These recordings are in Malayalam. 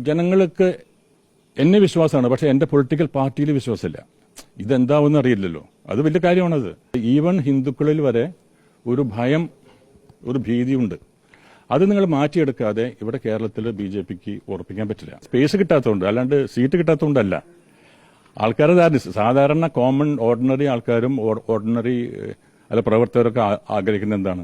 ജനങ്ങൾക്ക് എന്നെ വിശ്വാസമാണ്, പക്ഷെ എൻ്റെ പൊളിറ്റിക്കൽ പാർട്ടിയിൽ വിശ്വാസമില്ല. ഇതെന്താവെന്ന് അറിയില്ലല്ലോ. അത് വലിയ കാര്യമാണത്. ഈവൻ ഹിന്ദുക്കളിൽ വരെ ഒരു ഭയം, ഒരു ഭീതിയുണ്ട്. അത് നിങ്ങൾ മാറ്റിയെടുക്കാതെ ഇവിടെ കേരളത്തിൽ BJPക്ക് ഉറപ്പിക്കാൻ പറ്റില്ല. സ്പേസ് കിട്ടാത്തതുകൊണ്ട്, അല്ലാണ്ട് സീറ്റ് കിട്ടാത്തതുകൊണ്ടല്ല. ആൾക്കാർ സാധാരണ കോമൺ ഓർഡിനറി ആൾക്കാരും ഓർഡിനറി പ്രവർത്തകരൊക്കെ ആഗ്രഹിക്കുന്ന എന്താണ്?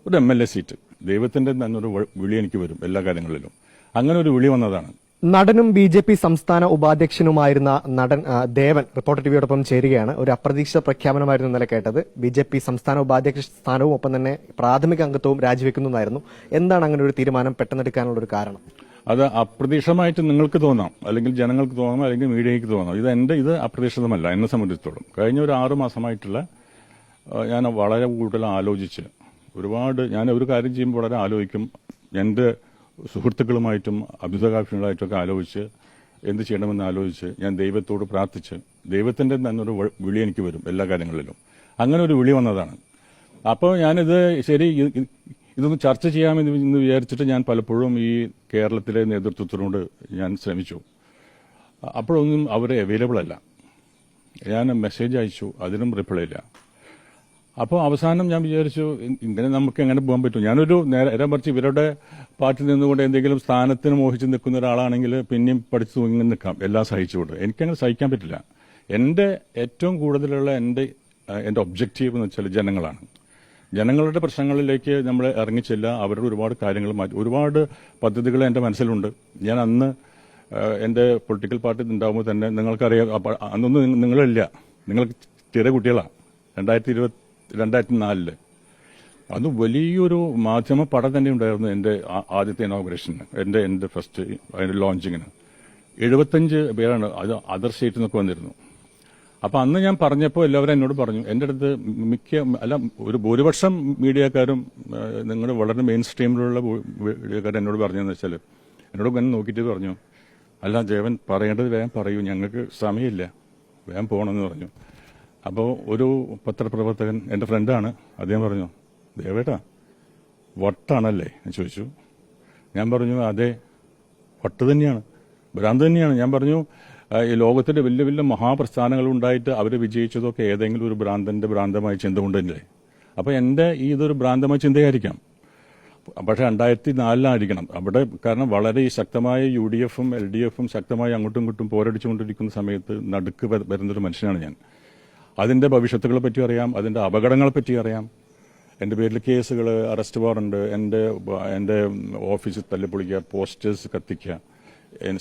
ഒരു MLA സീറ്റ്. ദൈവത്തിന്റെ തന്നെ ഒരു വിളി എനിക്ക് വരും എല്ലാ കാര്യങ്ങളിലും. അങ്ങനെ ഒരു വിളി വന്നതാണ്. നടനും BJP സംസ്ഥാന ഉപാധ്യക്ഷനുമായിരുന്ന നടൻ ദേവൻ റിപ്പോർട്ടർ ടിവിയോടൊപ്പം ചേരുകയാണ്. ഒരു അപ്രതീക്ഷിത പ്രഖ്യാപനമായിരുന്നു ഇന്നലെ കേട്ടത്. BJP സംസ്ഥാന ഉപാധ്യക്ഷ സ്ഥാനവും ഒപ്പം തന്നെ പ്രാഥമിക അംഗത്വവും രാജിവെക്കുന്നതായിരുന്നു. എന്താണ് അങ്ങനെ ഒരു തീരുമാനം പെട്ടെന്നെടുക്കാനുള്ള ഒരു കാരണം? അത് അപ്രതീക്ഷിതമായിട്ട് നിങ്ങൾക്ക് തോന്നാം, അല്ലെങ്കിൽ ജനങ്ങൾക്ക് തോന്നാം, അല്ലെങ്കിൽ മീഡിയയ്ക്ക് തോന്നാം. ഇത് അപ്രതീക്ഷിതമല്ല. എന്നെ സംബന്ധിച്ചിടത്തോളം കഴിഞ്ഞ ഒരു 6 മാസമായിട്ടുള്ള ഞാൻ വളരെ കൂടുതൽ ആലോചിച്ച് ഞാൻ ഒരു കാര്യം ചെയ്യുമ്പോൾ വളരെ ആലോചിക്കും. എൻ്റെ സുഹൃത്തുക്കളുമായിട്ടും അഭ്യുതകാക്ഷികളായിട്ടൊക്കെ ആലോചിച്ച് എന്ത് ചെയ്യണമെന്ന് ആലോചിച്ച് ഞാൻ ദൈവത്തോട് പ്രാർത്ഥിച്ച് ദൈവത്തിന്റെ തന്നെ ഒരു വിളി എനിക്ക് വരും എല്ലാ കാര്യങ്ങളിലും. അങ്ങനെ ഒരു വിളി വന്നതാണ്. അപ്പോൾ ഞാനിത് ഇതൊന്ന് ചർച്ച ചെയ്യാമെന്ന് വിചാരിച്ചിട്ട് ഞാൻ പലപ്പോഴും ഈ കേരളത്തിലെ നേതൃത്വത്തിനോട് ഞാൻ ശ്രമിച്ചു. അപ്പോഴൊന്നും അവർ അവൈലബിൾ അല്ല. ഞാൻ മെസ്സേജ് അയച്ചു, അതിനും റിപ്ലൈ ഇല്ല. അപ്പോൾ അവസാനം ഞാൻ വിചാരിച്ചു, ഇങ്ങനെ നമുക്ക് എങ്ങനെ പോകാൻ പറ്റും? ഞാനൊരു നേരെ മറിച്ച് ഇവരുടെ പാർട്ടിയിൽ നിന്നുകൊണ്ട് എന്തെങ്കിലും സ്ഥാനത്തിന് മോഹിച്ച് നിൽക്കുന്ന ഒരാളാണെങ്കിൽ പിന്നെയും പഠിച്ചു തൂങ്ങി നിൽക്കാം, എല്ലാം സഹിച്ചുകൊണ്ട്. എനിക്കങ്ങനെ സഹിക്കാൻ പറ്റില്ല. എൻ്റെ ഏറ്റവും കൂടുതലുള്ള എൻ്റെ ഒബ്ജക്റ്റീവ് എന്ന് വെച്ചാൽ ജനങ്ങളാണ്. ജനങ്ങളുടെ പ്രശ്നങ്ങളിലേക്ക് നമ്മൾ ഇറങ്ങിച്ചില്ല. അവരുടെ ഒരുപാട് കാര്യങ്ങൾ ഒരുപാട് പദ്ധതികൾ എൻ്റെ മനസ്സിലുണ്ട്. ഞാൻ അന്ന് എൻ്റെ പൊളിറ്റിക്കൽ പാർട്ടി ഉണ്ടാകുമ്പോൾ തന്നെ നിങ്ങൾക്കറിയാം, അന്നൊന്നും നിങ്ങളില്ല, നിങ്ങൾക്ക് ചെറിയ കുട്ടികളാണ്. 2004 അത് വലിയൊരു മാധ്യമ പടം തന്നെ ഉണ്ടായിരുന്നു. എൻ്റെ ആദ്യത്തെ ഇനോഗ്രേഷന്, എൻ്റെ ഫസ്റ്റ് അതിൻ്റെ ലോഞ്ചിങ്ങിന് 75 പേരാണ് അത് അതർ സ്റ്റേറ്റിൽ നിന്നൊക്കെ വന്നിരുന്നു. അപ്പം അന്ന് ഞാൻ പറഞ്ഞപ്പോൾ എല്ലാവരും എന്നോട് പറഞ്ഞു, എൻ്റെ അടുത്ത് ഒരു ഭൂരിപക്ഷം മീഡിയക്കാരും നിങ്ങൾ വളരെ മെയിൻ സ്ട്രീമിലുള്ള മീഡിയക്കാരും എന്നോട് പറഞ്ഞതെന്ന് വെച്ചാൽ, എന്നോട് ഇങ്ങനെ നോക്കിയിട്ട് പറഞ്ഞു, അല്ല ജയവൻ പറയേണ്ടത് വേഗം പറയൂ, ഞങ്ങൾക്ക് സമയമില്ല, വേഗം പോകണമെന്ന് പറഞ്ഞു. അപ്പോൾ ഒരു പത്രപ്രവർത്തകൻ, എൻ്റെ ഫ്രണ്ടാണ്, അദ്ദേഹം പറഞ്ഞു, ദേവേട്ടാ വട്ടാണല്ലേ എന്ന് ചോദിച്ചു. ഞാൻ പറഞ്ഞു, അതെ, വട്ട് തന്നെയാണ്, ഭ്രാന്ത് തന്നെയാണ്. ഞാൻ പറഞ്ഞു, ഈ ലോകത്തിന്റെ വലിയ വലിയ മഹാപ്രസ്ഥാനങ്ങൾ ഉണ്ടായിട്ട് അവർ വിജയിച്ചതൊക്കെ ഏതെങ്കിലും ഒരു ഭ്രാന്തമായ ചിന്ത കൊണ്ടല്ലേ. അപ്പോൾ എൻ്റെ ഇതൊരു ഭ്രാന്തമായ ചിന്തയായിരിക്കാം, പക്ഷേ 2004 അവിടെ. കാരണം വളരെ ശക്തമായ UDFും LDFും ശക്തമായി അങ്ങോട്ടും ഇങ്ങോട്ടും പോരടിച്ചുകൊണ്ടിരിക്കുന്ന സമയത്ത് നടുക്ക് വരുന്നൊരു മനുഷ്യനാണ് ഞാൻ. അതിൻ്റെ ഭവിഷ്യത്തുകളെ പറ്റി അറിയാം, അതിൻ്റെ അപകടങ്ങളെ പറ്റി അറിയാം. എൻ്റെ പേരിൽ കേസുകൾ, അറസ്റ്റ് വാറണ്ട്, എൻ്റെ ഓഫീസിൽ തല്ലിപ്പൊളിക്കുക, പോസ്റ്റേഴ്സ് കത്തിക്കുക,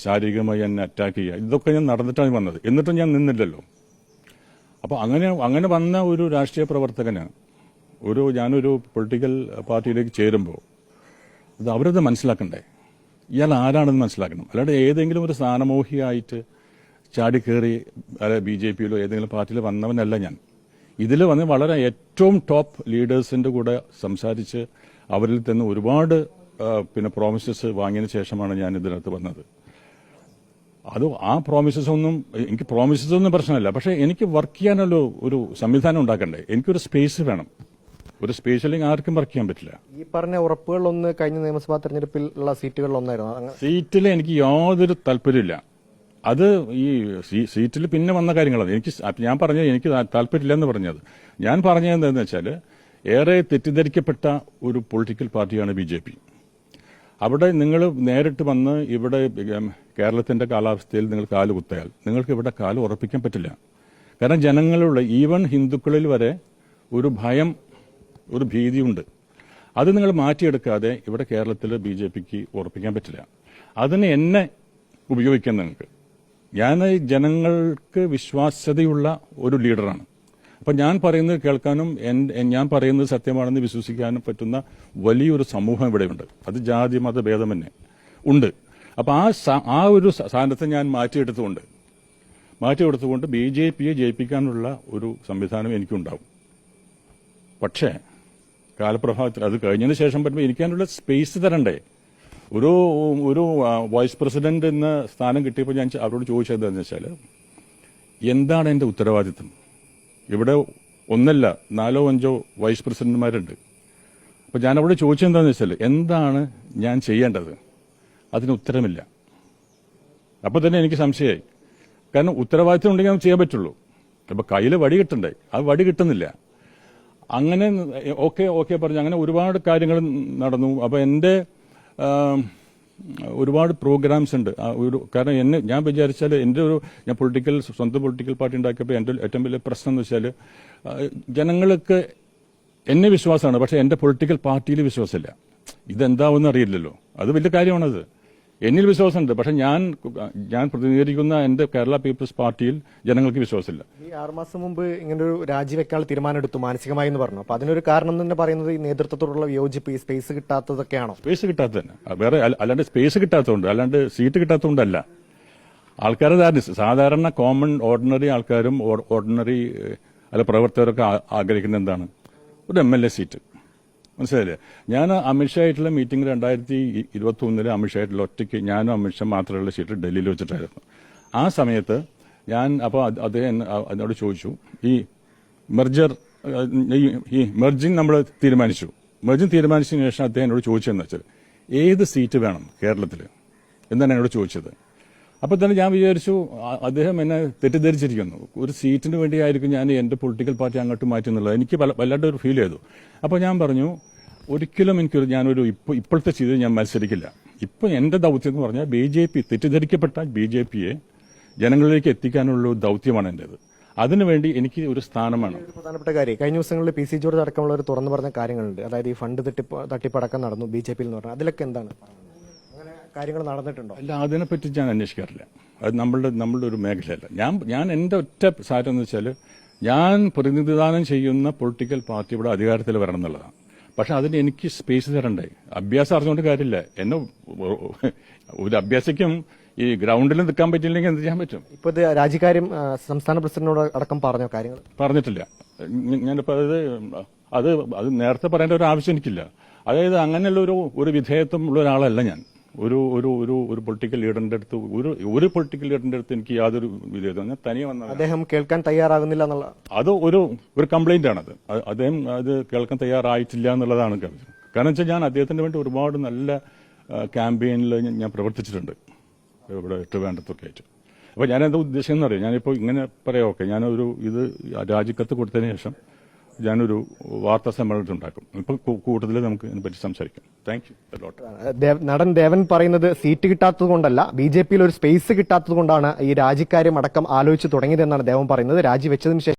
ശാരീരികമായി എന്നെ അറ്റാക്ക് ചെയ്യുക, ഇതൊക്കെ ഞാൻ നടന്നിട്ടാണ് വന്നത്. എന്നിട്ടും ഞാൻ നിന്നില്ലല്ലോ. അപ്പോൾ അങ്ങനെ വന്ന ഒരു രാഷ്ട്രീയ പ്രവർത്തകന് ഞാനൊരു പൊളിറ്റിക്കൽ പാർട്ടിയിലേക്ക് ചേരുമ്പോൾ അവരത് മനസ്സിലാക്കണ്ടേ? ഇയാൾ ആരാണെന്ന് മനസ്സിലാക്കണം. അല്ലാണ്ട് ഏതെങ്കിലും ഒരു സ്ഥാനമോഹിയായിട്ട് ചാടിക്കേറി BJPയിലോ ഏതെങ്കിലും പാർട്ടിയിൽ വന്നവനല്ല ഞാൻ. ഇതിൽ വന്ന് വളരെ ഏറ്റവും ടോപ്പ് ലീഡേഴ്സിന്റെ കൂടെ സംസാരിച്ച് അവരിൽ തന്നെ ഒരുപാട് പ്രോമിസസ് വാങ്ങിയതിന് ശേഷമാണ് ഞാൻ ഇതിനകത്ത് വന്നത്. ആ പ്രോമിസസ് ഒന്നും പ്രശ്നമല്ല. പക്ഷേ എനിക്ക് വർക്ക് ചെയ്യാനുള്ള ഒരു സംവിധാനം ഉണ്ടാക്കണ്ടേ? എനിക്കൊരു സ്പേസ് വേണം. ഒരു സ്പേസ് അല്ലെങ്കിൽ ആർക്കും വർക്ക് ചെയ്യാൻ പറ്റില്ല. ഈ പറഞ്ഞ ഉറപ്പുകളൊന്ന് കഴിഞ്ഞ നിയമസഭാ തെരഞ്ഞെടുപ്പിലുള്ള സീറ്റുകളിലൊന്നായിരുന്നു. സീറ്റിൽ എനിക്ക് യാതൊരു താല്പര്യമില്ല. അത് ഈ സീറ്റിൽ പിന്നെ വന്ന കാര്യങ്ങളാണ്. ഞാൻ പറഞ്ഞത് എനിക്ക് താല്പര്യമില്ല എന്ന് പറഞ്ഞത്. ഞാൻ പറഞ്ഞത് എന്താണെന്ന് വെച്ചാൽ, ഏറെ തെറ്റിദ്ധരിക്കപ്പെട്ട ഒരു പൊളിറ്റിക്കൽ പാർട്ടിയാണ് BJP. അവിടെ നിങ്ങൾ നേരിട്ട് വന്ന് ഇവിടെ കേരളത്തിന്റെ കാലാവസ്ഥയിൽ നിങ്ങൾ കാല് കുത്തിയാൽ നിങ്ങൾക്ക് ഇവിടെ കാല് ഉറപ്പിക്കാൻ പറ്റില്ല. കാരണം ജനങ്ങളുള്ള ഈവൻ ഹിന്ദുക്കളിൽ വരെ ഒരു ഭയം, ഒരു ഭീതിയുണ്ട്. അത് നിങ്ങൾ മാറ്റിയെടുക്കാതെ ഇവിടെ കേരളത്തിൽ BJPക്ക് ഉറപ്പിക്കാൻ പറ്റില്ല. അതിന് എന്നെ ഉപയോഗിക്കാൻ നിങ്ങൾക്ക്. ഞാൻ ജനങ്ങൾക്ക് വിശ്വാസ്യതയുള്ള ഒരു ലീഡറാണ്. അപ്പം ഞാൻ പറയുന്നത് കേൾക്കാനും ഞാൻ പറയുന്നത് സത്യമാണെന്ന് വിശ്വസിക്കാനും പറ്റുന്ന വലിയൊരു സമൂഹം ഇവിടെയുണ്ട്. അത് ജാതി മത ഭേദമന്യേ ഉണ്ട്. അപ്പം ആ ഒരു സ്ഥാനത്ത് ഞാൻ മാറ്റിയെടുത്തുകൊണ്ട് BJPയെ ജയിപ്പിക്കാനുള്ള ഒരു സംവിധാനം എനിക്കുണ്ടാവും. പക്ഷേ കാലപ്രഭാവത്തിൽ അത് കഴിഞ്ഞതിന് ശേഷം പറ്റുമ്പോൾ എനിക്കതിനുള്ള സ്പേസ് തരണ്ടേ? ഒരു വൈസ് പ്രസിഡന്റ് എന്ന സ്ഥാനം കിട്ടിയപ്പോൾ ഞാൻ അവരോട് ചോദിച്ചത് എന്താണെന്ന് വെച്ചാൽ, എന്താണ് എൻ്റെ ഉത്തരവാദിത്വം? ഇവിടെ 1 4 5 വൈസ് പ്രസിഡന്റുമാരുണ്ട്. അപ്പോൾ ഞാൻ അവിടെ ചോദിച്ചത് എന്താണെന്ന് വെച്ചാൽ, എന്താണ് ഞാൻ ചെയ്യേണ്ടത്? അതിന് ഉത്തരമില്ല. അപ്പോൾ തന്നെ എനിക്ക് സംശയമായി. കാരണം ഉത്തരവാദിത്വം ഉണ്ടെങ്കിൽ നമുക്ക് ചെയ്യാൻ പറ്റുള്ളൂ. അപ്പൊ കയ്യിൽ വടി കിട്ടണ്ടേ, അത് വടി കിട്ടുന്നില്ല. അങ്ങനെ ഓക്കെ പറഞ്ഞു. അങ്ങനെ ഒരുപാട് കാര്യങ്ങൾ നടന്നു. അപ്പൊ എന്റെ ഒരുപാട് പ്രോഗ്രാംസ് ഉണ്ട്. കാരണം ഞാൻ വിചാരിച്ചാൽ ഞാൻ സ്വന്തം പൊളിറ്റിക്കൽ പാർട്ടി ഉണ്ടാക്കിയപ്പോൾ എൻ്റെ ഏറ്റവും വലിയ പ്രശ്നം എന്ന് വെച്ചാൽ ജനങ്ങൾക്ക് എന്നെ വിശ്വാസമാണ്, പക്ഷെ എൻ്റെ പൊളിറ്റിക്കൽ പാർട്ടിയിൽ വിശ്വാസമില്ല. ഇതെന്താവെന്ന് അറിയില്ലല്ലോ. അത് വലിയ കാര്യമാണത്. എന്നിൽ വിശ്വാസമുണ്ട്, പക്ഷെ ഞാൻ പ്രതിനിധീകരിക്കുന്ന എൻ്റെ കേരള പീപ്പിൾസ് പാർട്ടിയിൽ ജനങ്ങൾക്ക് വിശ്വാസമില്ല. ഈ 6 മാസം മുമ്പ് ഇങ്ങനൊരു രാജിവെക്കാനുള്ള തീരുമാനം എടുത്തു മാനസികമായി എന്ന് പറഞ്ഞു. അപ്പൊ അതിനൊരു കാരണം തന്നെ പറയുന്നത് ഈ നേതൃത്വത്തോടുള്ള വിയോജിപ്പ്, ഈ സ്പേസ് കിട്ടാത്തതൊക്കെയാണോ? സ്പേസ് കിട്ടാത്തത് തന്നെ, വേറെ അല്ലാണ്ട് സ്പേസ് കിട്ടാത്തതുകൊണ്ട്, അല്ലാണ്ട് സീറ്റ് കിട്ടാത്തതുകൊണ്ടല്ല. ആൾക്കാർ സാധാരണ കോമൺ ഓർഡിനറി ആൾക്കാരും ഓർഡിനറി പ്രവർത്തകരൊക്കെ ആഗ്രഹിക്കുന്ന എന്താണ്? ഒരു MLA സീറ്റ്. മനസ്സിലായില്ലേ? ഞാൻ അമിത്ഷായിട്ടുള്ള മീറ്റിംഗ് 2021 അമിത്ഷായിട്ടുള്ള ഒറ്റയ്ക്ക് ഞാനും അമിത്ഷാ മാത്രമുള്ള സീറ്റ് ഡൽഹിയിൽ വെച്ചിട്ടായിരുന്നു. ആ സമയത്ത് അപ്പോൾ അദ്ദേഹം എന്നോട് ചോദിച്ചു, ഈ മെർജിങ് നമ്മൾ തീരുമാനിച്ചു. മെർജിങ് തീരുമാനിച്ചതിന് ശേഷം അദ്ദേഹം എന്നോട് ചോദിച്ചതെന്ന് വെച്ചാൽ ഏത് സീറ്റ് വേണം കേരളത്തിൽ എന്നാണ് എന്നോട് ചോദിച്ചത്. അപ്പോൾ തന്നെ ഞാൻ വിചാരിച്ചു അദ്ദേഹം എന്നെ തെറ്റിദ്ധരിച്ചിരിക്കുന്നു. ഒരു സീറ്റിന് വേണ്ടിയായിരിക്കും ഞാൻ എൻ്റെ പൊളിറ്റിക്കൽ പാർട്ടി അങ്ങോട്ട് മാറ്റുന്നുള്ളത്. എനിക്ക് വല്ലാണ്ട് ഒരു ഫീൽ ചെയ്തു. അപ്പോൾ ഞാൻ പറഞ്ഞു, ഒരിക്കലും ഇപ്പോഴത്തെ സീറ്റിൽ ഞാൻ മത്സരിക്കില്ല. ഇപ്പോൾ എൻ്റെ ദൗത്യം എന്ന് പറഞ്ഞാൽ തെറ്റിദ്ധരിക്കപ്പെട്ട BJPയെ ജനങ്ങളിലേക്ക് എത്തിക്കാനുള്ള ദൗത്യമാണ് എൻ്റേത്. അതിനുവേണ്ടി എനിക്ക് ഒരു സ്ഥാനമാണ്. പ്രധാനപ്പെട്ട കാര്യം, കഴിഞ്ഞ ദിവസങ്ങളിൽ PC ജോർജ് അടക്കമുള്ളവർ തുറന്നു പറഞ്ഞ കാര്യങ്ങളുണ്ട്. അതായത് ഈ ഫണ്ട് തട്ടിപ്പടക്കം നടന്നു BJPയിൽ എന്ന് പറഞ്ഞാൽ അതിലൊക്കെ എന്താണ് കാര്യങ്ങൾ നടന്നിട്ടുണ്ടോ? അല്ല, അതിനെപ്പറ്റി ഞാൻ അന്വേഷിക്കാറില്ല. അത് നമ്മളുടെ ഒരു മേഖലയല്ല. ഞാൻ എൻ്റെ ഒറ്റ സാരം എന്ന് വെച്ചാൽ ഞാൻ പ്രതിനിധാനം ചെയ്യുന്ന പൊളിറ്റിക്കൽ പാർട്ടി ഇവിടെ അധികാരത്തിൽ വരണം എന്നുള്ളതാണ്. പക്ഷെ അതിന് എനിക്ക് സ്പേസ് തരണ്ടേ? അഭ്യാസം അറിഞ്ഞുകൊണ്ട് കാര്യമില്ല. ഒരു അഭ്യാസിക്കും ഈ ഗ്രൗണ്ടിൽ നിൽക്കാൻ പറ്റില്ലെങ്കിൽ എന്ത് ചെയ്യാൻ പറ്റും? ഇപ്പൊ ഇത് രാജിക്കാര്യം സംസ്ഥാന പ്രസിഡന്റിനോട് അടക്കം പറഞ്ഞോ? കാര്യങ്ങൾ പറഞ്ഞിട്ടില്ല. ഞാനിപ്പോൾ അത് നേരത്തെ പറയേണ്ട ഒരു ആവശ്യം എനിക്കില്ല. അതായത് അങ്ങനെയുള്ള ഒരു വിധേയത്വം ഉള്ള ഒരാളല്ല ഞാൻ. ഒരു പൊളിറ്റിക്കൽ ലീഡറിന്റെ അടുത്ത് ഒരു പൊളിറ്റിക്കൽ ലീഡറിന്റെ അടുത്ത് എനിക്ക് യാതൊരു വിധേയത്വം. ഞാൻ തനിയെ വന്ന അദ്ദേഹം കേൾക്കാൻ തയ്യാറാകുന്നില്ല എന്നുള്ള അത് ഒരു കംപ്ലൈന്റ് ആണത്. അദ്ദേഹം അത് കേൾക്കാൻ തയ്യാറായിട്ടില്ല എന്നുള്ളതാണ്. കാരണം വെച്ചാൽ ഞാൻ അദ്ദേഹത്തിന് വേണ്ടി ഒരുപാട് നല്ല ക്യാമ്പയിനിൽ ഞാൻ പ്രവർത്തിച്ചിട്ടുണ്ട് ഇവിടെ ട്രിവാൻഡ്രത്തൊക്കെ ആയിട്ട്. അപ്പോൾ ഞാൻ എന്താ ഉദ്ദേശിക്കുന്നത് അറിയാം. ഞാനിപ്പോൾ ഇങ്ങനെ പറയാം, ഓക്കെ, ഇത് രാജിക്കത്ത് കൊടുത്തതിന് ശേഷം ഞാനൊരു വാർത്താ സമ്മേളനം ഉണ്ടാക്കും. ഇപ്പൊ കൂടുതൽ നമുക്ക് ഇതിനെപ്പറ്റി സംസാരിക്കാം. Thank you. നടൻ ദേവൻ പറയുന്നത് സീറ്റ് കിട്ടാത്തത് കൊണ്ടല്ല, BJPയിൽ ഒരു സ്പേസ് കിട്ടാത്തത് കൊണ്ടാണ് ഈ രാജിക്കാര്യം അടക്കം ആലോചിച്ച് തുടങ്ങിയതെന്നാണ് ദേവൻ പറയുന്നത്. രാജിവെച്ചതിന് ശേഷം